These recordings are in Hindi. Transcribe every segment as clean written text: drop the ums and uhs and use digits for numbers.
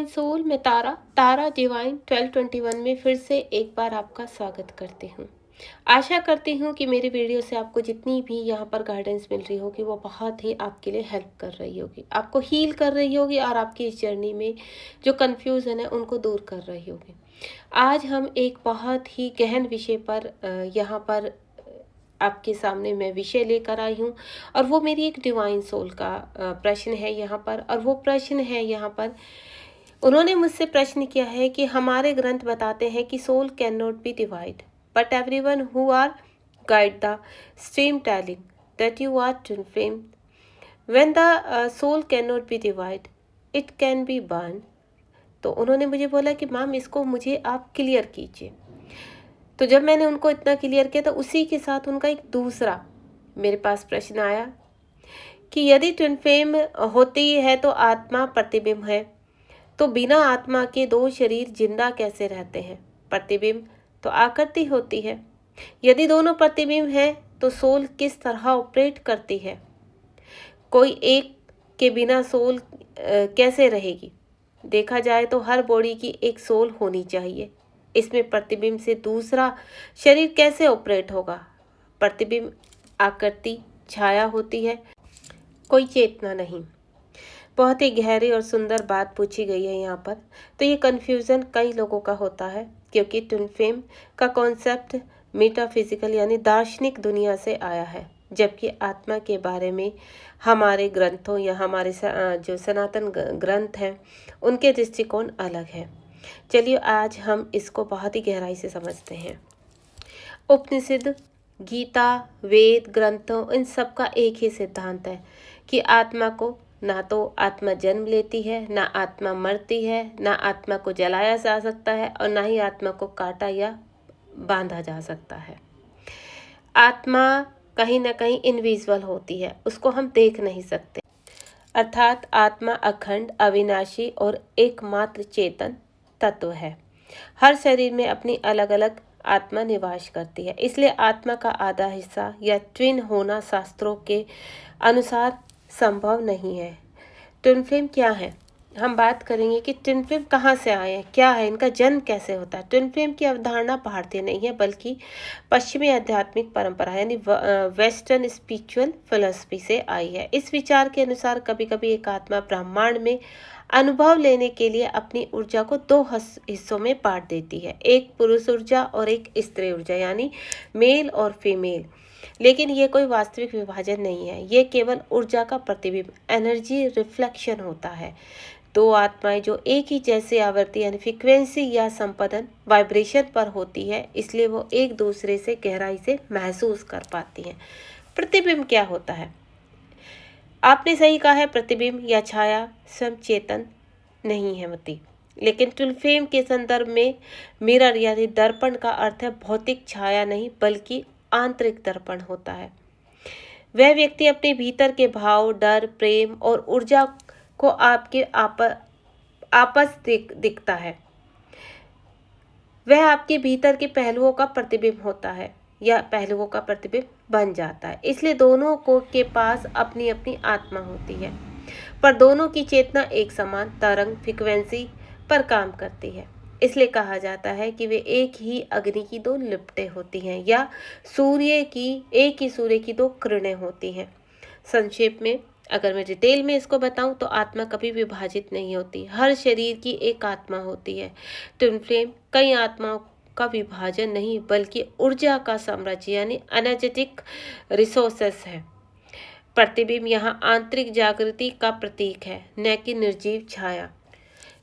डिवाइन सोल में तारा डिवाइन 1221 में फिर से एक बार आपका स्वागत करती हूँ। आशा करती हूँ कि मेरी वीडियो से आपको जितनी भी यहाँ पर गाइडेंस मिल रही होगी वो बहुत ही आपके लिए हेल्प कर रही होगी, आपको हील कर रही होगी और आपकी इस जर्नी में जो कन्फ्यूज़न है उनको दूर कर रही होगी। आज हम एक बहुत ही गहन विषय पर यहाँ पर आपके सामने मैं विषय लेकर आई हूँ और वो मेरी एक डिवाइन सोल का प्रश्न है यहाँ पर। और वो प्रश्न है यहाँ पर, उन्होंने मुझसे प्रश्न किया है कि हमारे ग्रंथ बताते हैं कि soul can not be divide but everyone who are guide the stream telling that you are twin flame when the soul can not be divide it can be burn. तो उन्होंने मुझे बोला कि मैम इसको मुझे आप क्लियर कीजिए। तो जब मैंने उनको इतना क्लियर किया तो उसी के साथ उनका एक दूसरा मेरे पास प्रश्न आया कि यदि ट्विन फ्लेम होती है तो आत्मा प्रतिबिंब है, तो बिना आत्मा के दो शरीर जिंदा कैसे रहते हैं? प्रतिबिंब तो आकृति होती है। यदि दोनों प्रतिबिंब हैं तो सोल किस तरह ऑपरेट करती है? कोई एक के बिना सोल कैसे रहेगी? देखा जाए तो हर बॉडी की एक सोल होनी चाहिए। इसमें प्रतिबिंब से दूसरा शरीर कैसे ऑपरेट होगा? प्रतिबिंब आकृति छाया होती है, कोई चेतना नहीं। बहुत ही गहरी और सुंदर बात पूछी गई है यहाँ पर। तो ये कन्फ्यूज़न कई लोगों का होता है क्योंकि ट्विन फ्लेम का कॉन्सेप्ट मेटाफिजिकल यानी दार्शनिक दुनिया से आया है, जबकि आत्मा के बारे में हमारे ग्रंथों या हमारे जो सनातन ग्रंथ हैं उनके दृष्टिकोण अलग है। चलिए आज हम इसको बहुत ही गहराई से समझते हैं। उपनिषद, गीता, वेद, ग्रंथों, इन सब का एक ही सिद्धांत है कि आत्मा को ना तो आत्मा जन्म लेती है, ना आत्मा मरती है, ना आत्मा को जलाया जा सकता है और ना ही आत्मा को काटा या बांधा जा सकता है। आत्मा कहीं ना कहीं इनविजिबल होती है, उसको हम देख नहीं सकते। अर्थात आत्मा अखंड, अविनाशी और एकमात्र चेतन तत्व है। हर शरीर में अपनी अलग अलग आत्मा निवास करती है, इसलिए आत्मा का आधा हिस्सा या ट्विन होना शास्त्रों के अनुसार संभव नहीं है। ट्विन फ्लेम क्या है? हम बात करेंगे कि ट्विन फ्लेम कहाँ से आए हैं, क्या है, इनका जन्म कैसे होता है। ट्विन फ्लेम की अवधारणा भारतीय नहीं है बल्कि पश्चिमी आध्यात्मिक परंपरा यानी वेस्टर्न स्पिरिचुअल फिलोसफी से आई है। इस विचार के अनुसार कभी कभी एक आत्मा ब्रह्मांड में अनुभव लेने के लिए अपनी ऊर्जा को दो हिस्सों में बांट देती है, एक पुरुष ऊर्जा और एक स्त्री ऊर्जा यानी मेल और फीमेल। लेकिन ये कोई वास्तविक विभाजन नहीं है, ये केवल ऊर्जा का प्रतिबिंब एनर्जी रिफ्लेक्शन होता है। दो आत्माएं जो एक ही जैसे आवृत्ति यानी फ्रीक्वेंसी या संपदन वाइब्रेशन पर होती है, इसलिए वो एक दूसरे से गहराई से महसूस कर पाती हैं। प्रतिबिंब क्या होता है? आपने सही कहा है, प्रतिबिंब या छाया स्वयं चेतन नहीं है होती, लेकिन ट्विन फ्लेम के संदर्भ में मिरर यानी दर्पण का अर्थ है भौतिक छाया नहीं बल्कि आंतरिक दर्पण होता है। वह व्यक्ति अपने भीतर के भाव, डर, प्रेम और ऊर्जा को आपके आपस दिखता है। वह आपके भीतर के पहलुओं का प्रतिबिंब होता है या पहलुओं का प्रतिबिंब बन जाता है। इसलिए दोनों को के पास अपनी अपनी आत्मा होती है, पर दोनों की चेतना एक समान तरंग फ्रीक्वेंसी पर काम करती है। इसलिए कहा जाता है कि वे एक ही अग्नि की दो लिपटें होती हैं या एक ही सूर्य की दो किरणें होती हैं। संक्षेप में अगर मैं डिटेल में इसको बताऊं तो आत्मा कभी विभाजित नहीं होती, हर शरीर की एक आत्मा होती है। ट्विन फ्लेम कई आत्माओं का विभाजन नहीं बल्कि ऊर्जा का साम्राज्य यानी एनर्जेटिक रिसोर्सेस है। प्रतिबिंब यहाँ आंतरिक जागृति का प्रतीक है, न कि निर्जीव छाया।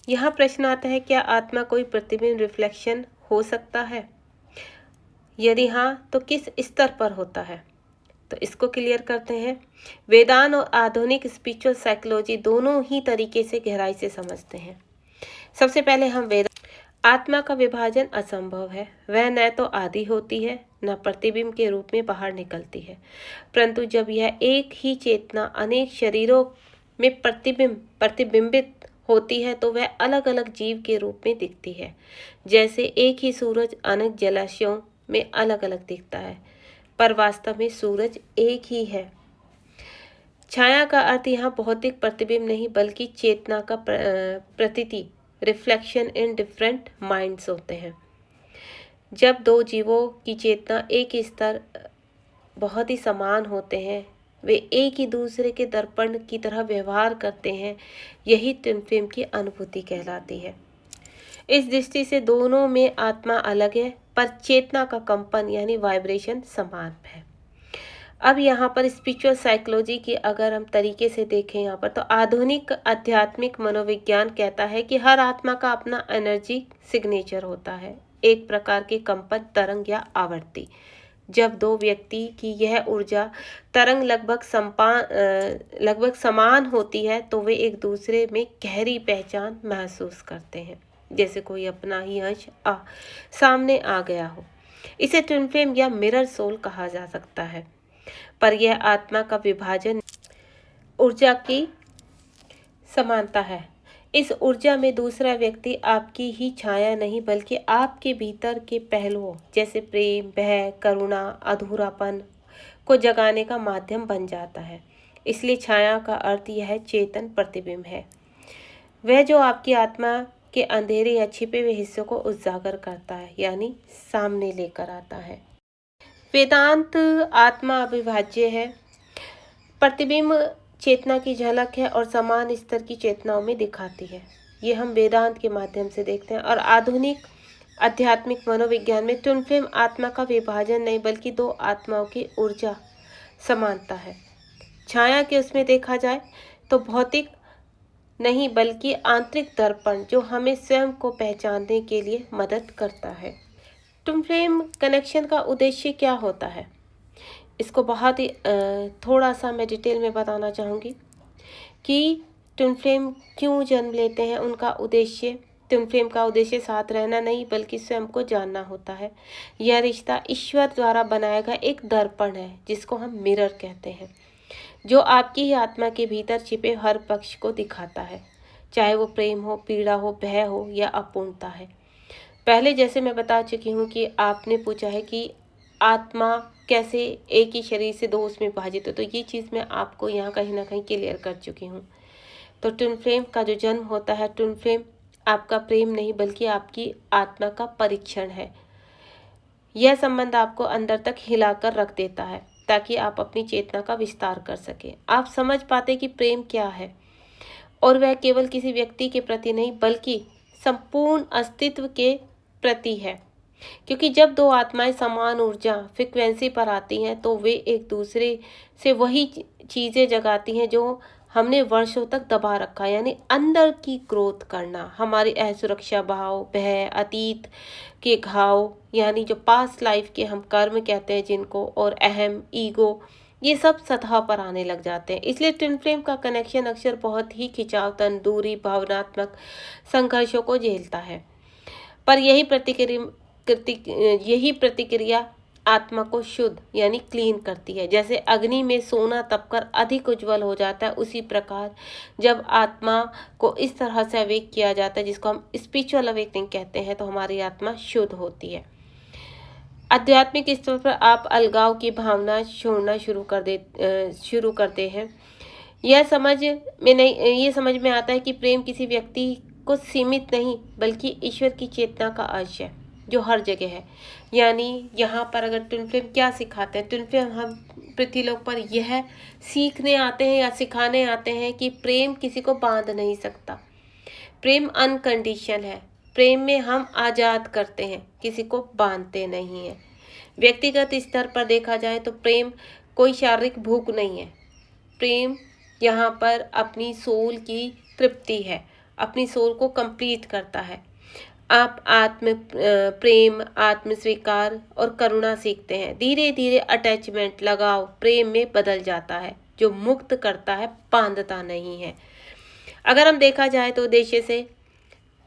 यहाँ प्रश्न आता है, क्या आत्मा कोई प्रतिबिंब रिफ्लेक्शन हो सकता है? यदि हाँ तो किस स्तर पर होता है? तो इसको क्लियर करते हैं। वेदांत और आधुनिक स्पिरिचुअल साइकोलॉजी दोनों ही तरीके से गहराई से समझते हैं। सबसे पहले हम आत्मा का विभाजन असंभव है, वह न तो आदि होती है न प्रतिबिंब के रूप में बाहर निकलती है, परंतु जब यह एक ही चेतना अनेक शरीरों में प्रतिबिंबित होती है तो वह अलग अलग जीव के रूप में दिखती है। जैसे एक ही सूरज अनेक जलाशयों में अलग अलग दिखता है, पर वास्तव में सूरज एक ही है। छाया का अर्थ यहाँ भौतिक प्रतिबिंब नहीं बल्कि चेतना का प्रतीति रिफ्लेक्शन इन डिफरेंट माइंड्स होते हैं। जब दो जीवों की चेतना एक ही स्तर बहुत ही समान होते हैं, वे एक ही दूसरे के दर्पण की तरह व्यवहार करते हैं, यही ट्विन फ्लेम की अनुभूति कहलाती है। इस दृष्टि से दोनों में आत्मा अलग है, पर चेतना का कंपन यानी वाइब्रेशन समान है। अब यहाँ पर स्पिरिचुअल साइकोलॉजी की अगर हम तरीके से देखें यहाँ पर, तो आधुनिक आध्यात्मिक मनोविज्ञान कहता है कि हर आत्मा का अपना एनर्जी सिग्नेचर होता है, एक प्रकार की कंपन तरंग या आवृत्ति। जब दो व्यक्ति की यह ऊर्जा तरंग लगभग समान होती है तो वे एक दूसरे में गहरी पहचान महसूस करते हैं, जैसे कोई अपना ही अंश सामने आ गया हो। इसे ट्विन फ्लेम या मिरर सोल कहा जा सकता है। पर यह आत्मा का विभाजन ऊर्जा की समानता है। इस ऊर्जा में दूसरा व्यक्ति आपकी ही छाया नहीं बल्कि आपके भीतर के पहलुओं जैसे प्रेम, भय, करुणा, अधूरापन को जगाने का माध्यम बन जाता है। इसलिए छाया का अर्थ यह चेतन प्रतिबिंब है, वह जो आपकी आत्मा के अंधेरे या छिपे हुए हिस्सों को उजागर करता है, यानी सामने लेकर आता है। वेदांत आत्मा अविभाज्य है, प्रतिबिंब चेतना की झलक है और समान स्तर की चेतनाओं में दिखाती है। ये हम वेदांत के माध्यम से देखते हैं। और आधुनिक आध्यात्मिक मनोविज्ञान में ट्विन फ्लेम आत्मा का विभाजन नहीं बल्कि दो आत्माओं की ऊर्जा समानता है। छाया के उसमें देखा जाए तो भौतिक नहीं बल्कि आंतरिक दर्पण जो हमें स्वयं को पहचानने के लिए मदद करता है। ट्विन फ्लेम कनेक्शन का उद्देश्य क्या होता है, इसको बहुत ही थोड़ा सा मैं डिटेल में बताना चाहूँगी कि ट्विन फ्लेम क्यों जन्म लेते हैं। उनका उद्देश्य, ट्विन फ्लेम का उद्देश्य साथ रहना नहीं बल्कि स्वयं को जानना होता है। यह रिश्ता ईश्वर द्वारा बनाया गया एक दर्पण है जिसको हम मिरर कहते हैं, जो आपकी ही आत्मा के भीतर छिपे हर पक्ष को दिखाता है, चाहे वो प्रेम हो, पीड़ा हो, भय हो या अपूर्णता है। पहले जैसे मैं बता चुकी हूँ कि आपने पूछा है कि आत्मा कैसे एक ही शरीर से दो उसमें विभाजित हो, तो ये चीज़ मैं आपको यहाँ कहीं ना कहीं क्लियर कर चुकी हूँ। तो ट्विन फ्लेम का जो जन्म होता है, ट्विन फ्लेम आपका प्रेम नहीं बल्कि आपकी आत्मा का परीक्षण है। यह संबंध आपको अंदर तक हिलाकर रख देता है ताकि आप अपनी चेतना का विस्तार कर सकें। आप समझ पाते कि प्रेम क्या है, और वह केवल किसी व्यक्ति के प्रति नहीं बल्कि संपूर्ण अस्तित्व के प्रति है। क्योंकि जब दो आत्माएं समान ऊर्जा फ्रिक्वेंसी पर आती हैं तो वे एक दूसरे से वही चीज़ें जगाती हैं जो हमने वर्षों तक दबा रखा, यानी अंदर की ग्रोथ करना, हमारी असुरक्षा भाव, भय, अतीत के घाव यानी जो पास्ट लाइफ के हम कर्म कहते हैं जिनको, और अहम, ईगो, ये सब सतह पर आने लग जाते हैं। इसलिए ट्विन फ्लेम का कनेक्शन अक्सर बहुत ही खिंचावतन, दूरी, भावनात्मक संघर्षों को झेलता है। पर यही प्रतिक्रिया आत्मा को शुद्ध यानी क्लीन करती है। जैसे अग्नि में सोना तपकर अधिक उज्जवल हो जाता है, उसी प्रकार जब आत्मा को इस तरह से अवेक किया जाता है जिसको हम स्पिरिचुअल अवेकनिंग कहते हैं, तो हमारी आत्मा शुद्ध होती है। आध्यात्मिक स्तर पर आप अलगाव की भावना छोड़ना शुरू करते हैं। ये समझ में आता है कि प्रेम किसी व्यक्ति को सीमित नहीं बल्कि ईश्वर की चेतना का अंश है जो हर जगह है। यानी यहाँ पर अगर ट्विन फ्लेम क्या सिखाते हैं, ट्विन फ्लेम हम पृथ्वीलोक पर यह सीखने आते हैं या सिखाने आते हैं कि प्रेम किसी को बांध नहीं सकता। प्रेम अनकंडीशनल है। प्रेम में हम आज़ाद करते हैं, किसी को बांधते नहीं हैं। व्यक्तिगत स्तर पर देखा जाए तो प्रेम कोई शारीरिक भूख नहीं है। प्रेम यहाँ पर अपनी सोल की तृप्ति है, अपनी सोल को कंप्लीट करता है। आप प्रेम, आत्म स्वीकार और करुणा सीखते हैं। धीरे धीरे अटैचमेंट, लगाव प्रेम में बदल जाता है जो मुक्त करता है, बांधता नहीं है। अगर हम देखा जाए तो उद्देश्य से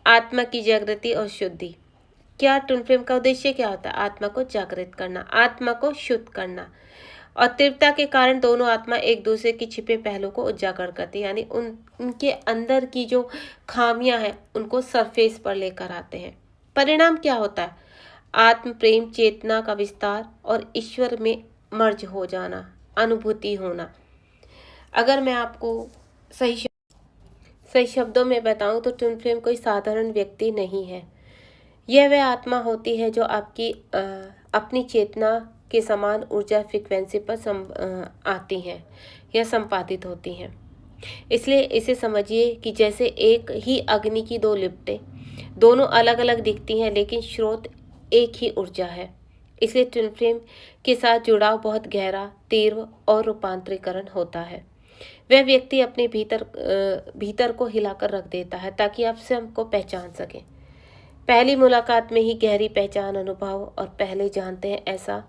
आत्मा की जागृति और शुद्धि, क्या ट्विन फ्लेम का उद्देश्य क्या होता है? आत्मा को जागृत करना, आत्मा को शुद्ध करना। और तीव्रता के कारण दोनों आत्मा एक दूसरे के छिपे पहलू को उजागर करती है, यानी उनके अंदर की जो खामियां हैं उनको सरफेस पर लेकर आते हैं। परिणाम क्या होता है? आत्म प्रेम, चेतना का विस्तार और ईश्वर में मर्ज हो जाना, अनुभूति होना। अगर मैं आपको सही शब्दों में बताऊं तो ट्विन फ्लेम कोई साधारण व्यक्ति नहीं है। यह वह आत्मा होती है जो आपकी अपनी चेतना के समान ऊर्जा फ्रीक्वेंसी पर आती हैं या संपादित होती हैं। इसलिए इसे समझिए कि जैसे एक ही अग्नि की दो लिपटें, दोनों अलग अलग दिखती हैं लेकिन स्रोत एक ही ऊर्जा है। इसलिए ट्विन फ्लेम के साथ जुड़ाव बहुत गहरा, तीव्र और रूपांतरीकरण होता है। वह व्यक्ति अपने भीतर को हिलाकर रख देता है ताकि आप स्वयं को पहचान सकें। पहली मुलाकात में ही गहरी पहचान, अनुभव और पहले जानते हैं ऐसा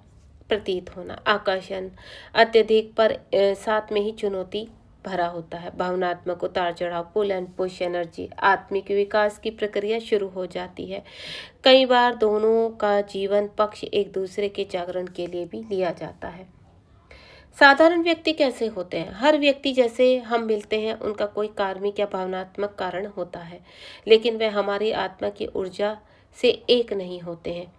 प्रतीत होना, आकर्षण अत्यधिक पर साथ में ही चुनौती भरा होता है। भावनात्मक उतार चढ़ाव, पुल एंड पुश एनर्जी, आत्मिक विकास की प्रक्रिया शुरू हो जाती है। कई बार दोनों का जीवन पक्ष एक दूसरे के जागरण के लिए भी लिया जाता है। साधारण व्यक्ति कैसे होते हैं? हर व्यक्ति जैसे हम मिलते हैं उनका कोई कार्मिक या भावनात्मक कारण होता है, लेकिन वे हमारी आत्मा की ऊर्जा से एक नहीं होते हैं।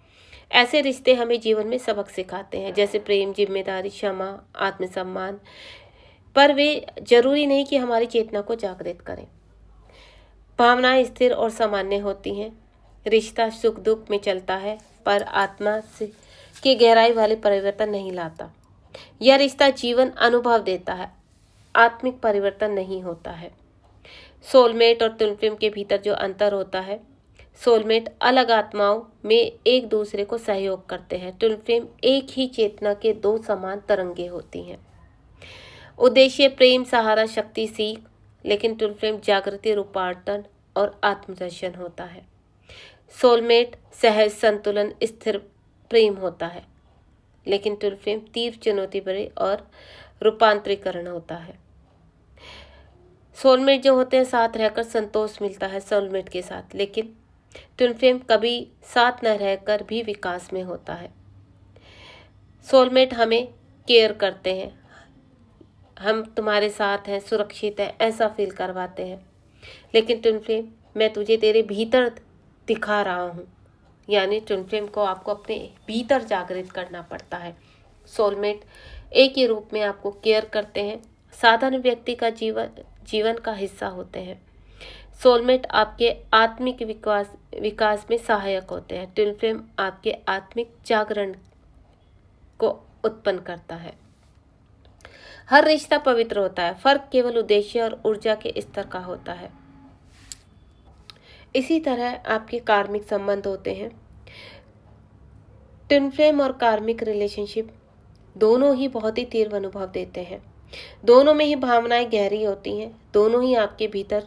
ऐसे रिश्ते हमें जीवन में सबक सिखाते हैं, जैसे प्रेम, जिम्मेदारी, क्षमा, आत्मसम्मान, पर वे जरूरी नहीं कि हमारी चेतना को जागृत करें। भावनाएं स्थिर और सामान्य होती हैं। रिश्ता सुख दुख में चलता है पर आत्मा से की गहराई वाले परिवर्तन नहीं लाता। यह रिश्ता जीवन अनुभव देता है, आत्मिक परिवर्तन नहीं होता है। सोलमेट और ट्विन फ्लेम के भीतर जो अंतर होता है, सोलमेट अलग आत्माओं में एक दूसरे को सहयोग करते हैं। ट्विन फ्लेम एक ही चेतना के दो समान तरंगे होती हैं। उद्देश्य प्रेम, सहारा, शक्ति, सीख, लेकिन ट्विन फ्लेम जागृति, रूपांतरण और आत्मदर्शन होता है। सोलमेट सहज, संतुलन, स्थिर प्रेम होता है, लेकिन ट्विन फ्लेम तीव्र, चुनौती भरे और रूपांतरीकरण होता है। सोलमेट जो होते हैं साथ रहकर संतोष मिलता है सोलमेट के साथ, लेकिन ट्विन फ्लेम कभी साथ न रहकर भी विकास में होता है। सोलमेट हमें केयर करते हैं, हम तुम्हारे साथ हैं, सुरक्षित है, ऐसा फील करवाते हैं। लेकिन ट्विन फ्लेम, मैं तुझे तेरे भीतर दिखा रहा हूँ, यानी ट्विन फ्लेम को आपको अपने भीतर जागृत करना पड़ता है। सोलमेट एक ही रूप में आपको केयर करते हैं, साधारण व्यक्ति का जीवन का हिस्सा होते हैं। सोलमेट आपके आत्मिक विकास में सहायक होते हैं। ट्विन फ्लेम आपके आत्मिक जागरण को उत्पन्न करता है। हर रिश्ता पवित्र होता है, फर्क केवल उद्देश्य और ऊर्जा के स्तर का होता है। इसी तरह आपके कार्मिक संबंध होते हैं। ट्विन फ्लेम और कार्मिक रिलेशनशिप दोनों ही बहुत ही तीव्र अनुभव देते हैं। दोनों में ही भावनाएं गहरी होती हैं, दोनों ही आपके भीतर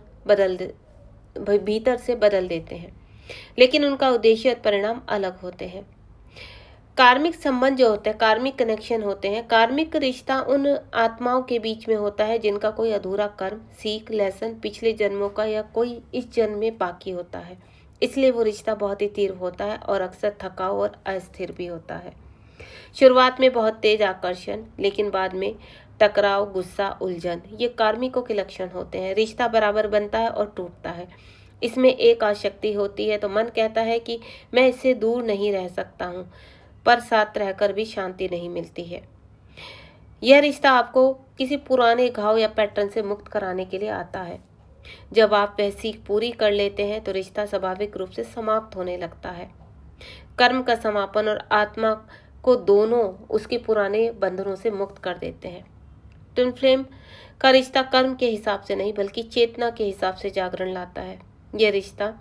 से बदल देते हैं, लेकिन उनका उद्देश्य और परिणाम अलग होते हैं। कार्मिक संबंध जो होते हैं, कार्मिक कनेक्शन होते हैं। कार्मिक रिश्ता उन आत्माओं के बीच में होता है जिनका कोई अधूरा कर्म, सीख, लेसन पिछले जन्मों का या कोई इस जन्म में बाकी होता है। इसलिए वो रिश्ता बहुत ही तीव्र होता है और अक्सर थकाऊ और अस्थिर भी होता है। शुरुआत में बहुत तेज आकर्षण, लेकिन बाद में टकराव, गुस्सा, उलझन, ये कार्मिकों के लक्षण होते हैं। रिश्ता बराबर बनता है और टूटता है। इसमें एक आसक्ति होती है तो मन कहता है कि मैं इससे दूर नहीं रह सकता हूँ, पर साथ रहकर भी शांति नहीं मिलती है। यह रिश्ता आपको किसी पुराने घाव या पैटर्न से मुक्त कराने के लिए आता है। जब आप वह सीख पूरी कर लेते हैं तो रिश्ता स्वाभाविक रूप से समाप्त होने लगता है। कर्म का समापन और आत्मा को दोनों उसके पुराने बंधनों से मुक्त कर देते हैं। ट्विन फ्लेम का रिश्ता कर्म के हिसाब से नहीं बल्कि चेतना के हिसाब से जागरण लाता है। यह रिश्ता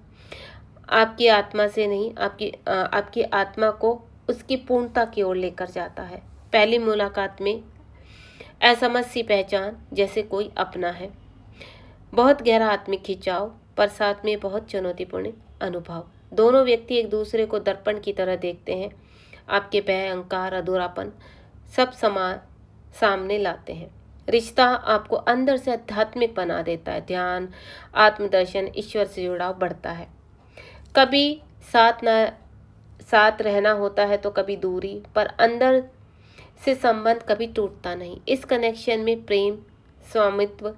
आपकी आत्मा से नहीं, आपकी आत्मा को उसकी पूर्णता की ओर लेकर जाता है। पहली मुलाकात में असमझ सी पहचान, जैसे कोई अपना है। बहुत गहरा आत्मिक खिंचाव, पर साथ में बहुत चुनौतीपूर्ण अनुभव। दोनों व्यक्ति एक दूसरे को दर्पण की तरह देखते हैं। आपके भय, अहंकार, अधूरापन सब सामने लाते हैं। रिश्ता आपको अंदर से आध्यात्मिक बना देता है। ध्यान, आत्मदर्शन, ईश्वर से जुड़ाव बढ़ता है। कभी साथ रहना होता है तो कभी दूरी, पर अंदर से संबंध कभी टूटता नहीं। इस कनेक्शन में प्रेम स्वामित्व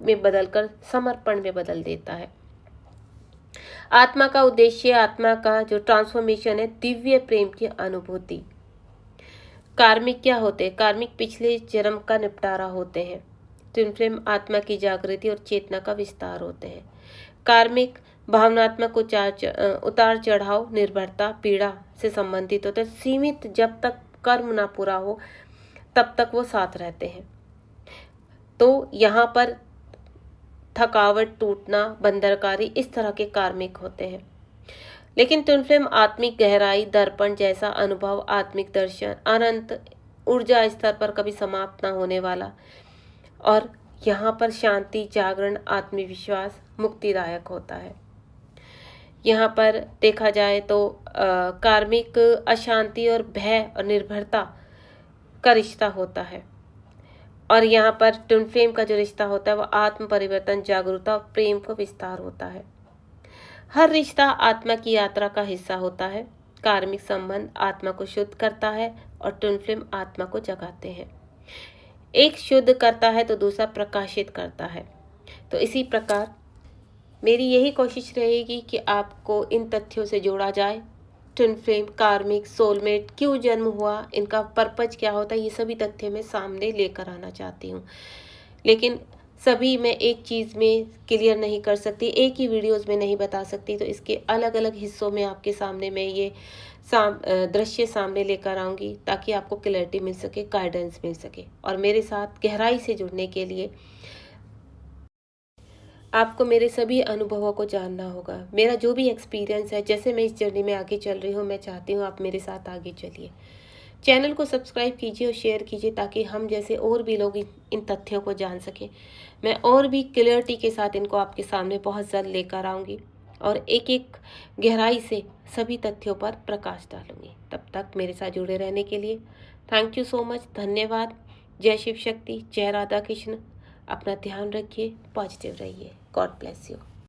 में बदलकर समर्पण में बदल देता है। आत्मा का उद्देश्य, आत्मा का जो ट्रांसफॉर्मेशन है, दिव्य प्रेम की अनुभूति। कार्मिक क्या होते हैं? कार्मिक पिछले जन्म का निपटारा होते हैं। ट्विन फ्लेम आत्मा की जागृति और चेतना का विस्तार होते हैं। कार्मिक भावनात्मक उतार चढ़ाव निर्भरता पीड़ा से संबंधित होते हैं। सीमित, जब तक कर्म ना पूरा हो तब तक वो साथ रहते हैं। तो यहाँ पर थकावट, टूटना, बंदरकारी, इस तरह के कार्मिक होते हैं। लेकिन ट्विन फ्लेम आत्मिक गहराई, दर्पण जैसा अनुभव, आत्मिक दर्शन, अनंत ऊर्जा स्तर पर कभी समाप्त ना होने वाला, और यहाँ पर शांति, जागरण, आत्मविश्वास, मुक्तिदायक होता है। यहाँ पर देखा जाए तो कार्मिक अशांति और भय और निर्भरता का रिश्ता होता है, और यहाँ पर ट्विन फ्लेम का जो रिश्ता होता है वो आत्म परिवर्तन, जागरूकता और प्रेम का विस्तार होता है। हर रिश्ता आत्मा की यात्रा का हिस्सा होता है। कार्मिक संबंध आत्मा को शुद्ध करता है और ट्विन फ्लेम आत्मा को जगाते हैं। एक शुद्ध करता है तो दूसरा प्रकाशित करता है। तो इसी प्रकार मेरी यही कोशिश रहेगी कि आपको इन तथ्यों से जोड़ा जाए। ट्विन फ्लेम, कार्मिक, सोलमेट, क्यों जन्म हुआ, इनका पर्पज क्या होता है, ये सभी तथ्य मैं सामने लेकर आना चाहती हूँ। लेकिन सभी मैं एक चीज़ में क्लियर नहीं कर सकती, एक ही वीडियोस में नहीं बता सकती। तो इसके अलग अलग हिस्सों में आपके सामने मैं ये दृश्य सामने लेकर आऊँगी, ताकि आपको क्लैरिटी मिल सके, गाइडेंस मिल सके। और मेरे साथ गहराई से जुड़ने के लिए आपको मेरे सभी अनुभवों को जानना होगा। मेरा जो भी एक्सपीरियंस है, जैसे मैं इस जर्नी में आगे चल रही हूँ, मैं चाहती हूँ आप मेरे साथ आगे चलिए। चैनल को सब्सक्राइब कीजिए और शेयर कीजिए, ताकि हम जैसे और भी लोग इन तथ्यों को जान सकें। मैं और भी क्लियरिटी के साथ इनको आपके सामने बहुत जल्द लेकर आऊँगी, और एक एक गहराई से सभी तथ्यों पर प्रकाश डालूंगी। तब तक मेरे साथ जुड़े रहने के लिए थैंक यू सो मच, धन्यवाद। जय शिव शक्ति, जय राधा कृष्ण। अपना ध्यान रखिए, पॉजिटिव रहिए। God bless you.